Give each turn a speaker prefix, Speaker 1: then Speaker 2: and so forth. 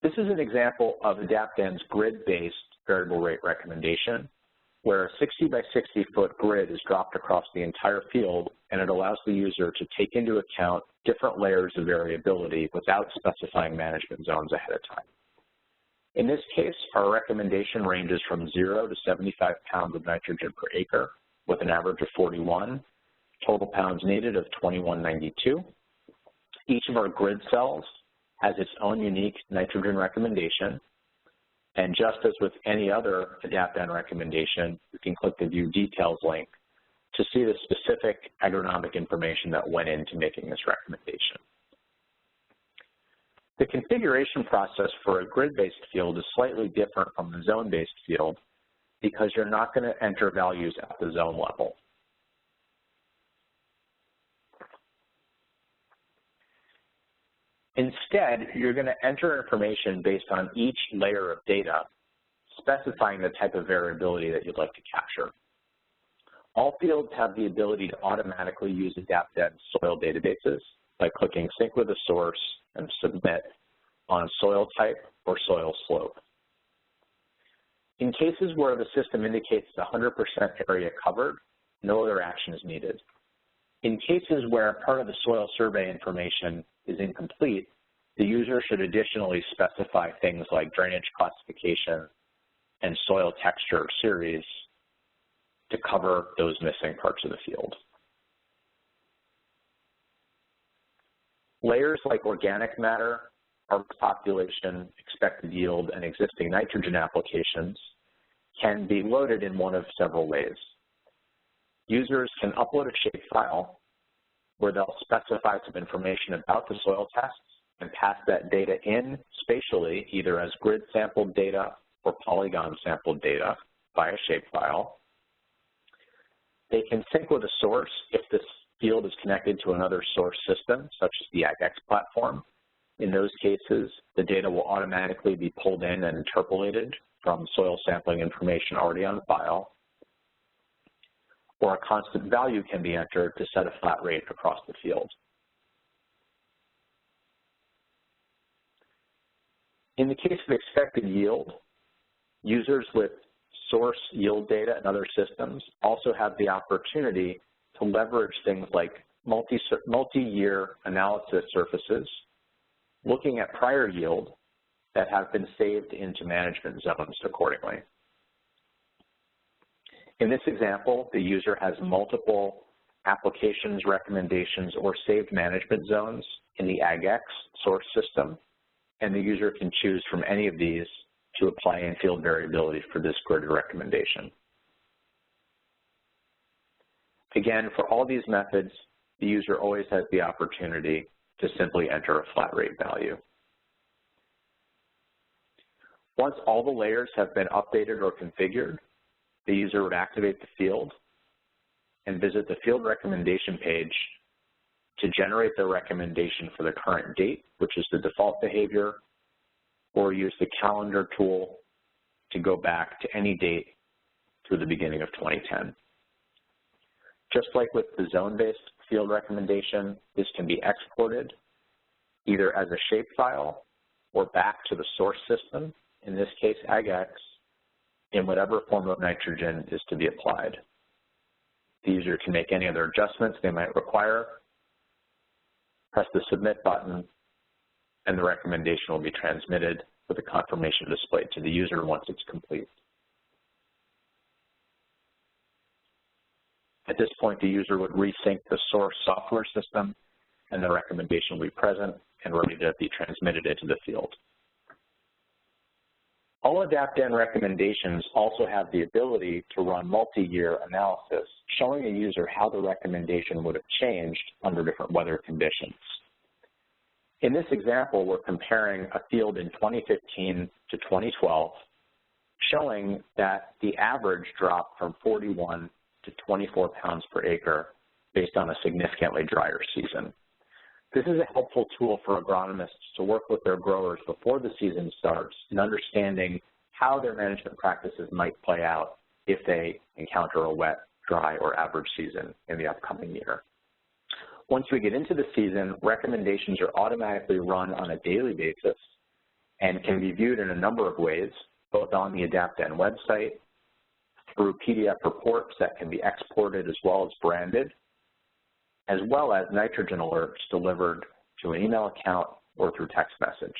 Speaker 1: This is an example of AdaptN's grid-based variable rate recommendation, where a 60 by 60 foot grid is dropped across the entire field, and it allows the user to take into account different layers of variability without specifying management zones ahead of time. In this case, our recommendation ranges from 0 to 75 pounds of nitrogen per acre, with an average of 41, total pounds needed of 2192. Each of our grid cells has its own unique nitrogen recommendation, and just as with any other AdaptN recommendation, you can click the View Details link to see the specific agronomic information that went into making this recommendation. The configuration process for a grid-based field is slightly different from the zone-based field because you're not going to enter values at the zone level. Instead, you're going to enter information based on each layer of data, specifying the type of variability that you'd like to capture. All fields have the ability to automatically use AdaptN soil databases by clicking Sync with a Source and Submit on soil type or soil slope. In cases where the system indicates 100% area covered, no other action is needed. In cases where part of the soil survey information is incomplete, the user should additionally specify things like drainage classification and soil texture series to cover those missing parts of the field. Layers like organic matter, harvest population, expected yield, and existing nitrogen applications can be loaded in one of several ways. Users can upload a shapefile where they'll specify some information about the soil tests and pass that data in spatially, either as grid sampled data or polygon sampled data via shapefile. They can sync with a source if this field is connected to another source system, such as the AgX platform. In those cases, the data will automatically be pulled in and interpolated from soil sampling information already on file, or a constant value can be entered to set a flat rate across the field. In the case of expected yield, users with source yield data and other systems also have the opportunity to leverage things like multi-year analysis surfaces, looking at prior yield that have been saved into management zones accordingly. In this example, the user has multiple applications, recommendations, or saved management zones in the AgX source system, and the user can choose from any of these to apply in-field variability for this grid recommendation. Again, for all these methods, the user always has the opportunity to simply enter a flat rate value. Once all the layers have been updated or configured, the user would activate the field and visit the field recommendation page to generate the recommendation for the current date, which is the default behavior, or use the calendar tool to go back to any date through the beginning of 2010. Just like with the zone-based field recommendation, this can be exported either as a shapefile or back to the source system, in this case AgX, in whatever form of nitrogen is to be applied. The user can make any other adjustments they might require, press the Submit button, and the recommendation will be transmitted with a confirmation displayed to the user once it's complete. At this point, the user would resync the source software system, and the recommendation will be present and ready to be transmitted into the field. All AdaptN recommendations also have the ability to run multi-year analysis, showing a user how the recommendation would have changed under different weather conditions. In this example, we're comparing a field in 2015 to 2012, showing that the average dropped from 41 to 24 pounds per acre based on a significantly drier season. This is a helpful tool for agronomists to work with their growers before the season starts in understanding how their management practices might play out if they encounter a wet, dry, or average season in the upcoming year. Once we get into the season, recommendations are automatically run on a daily basis, and can be viewed in a number of ways, both on the AdaptN website, through PDF reports that can be exported as well as branded, as well as nitrogen alerts delivered to an email account or through text message.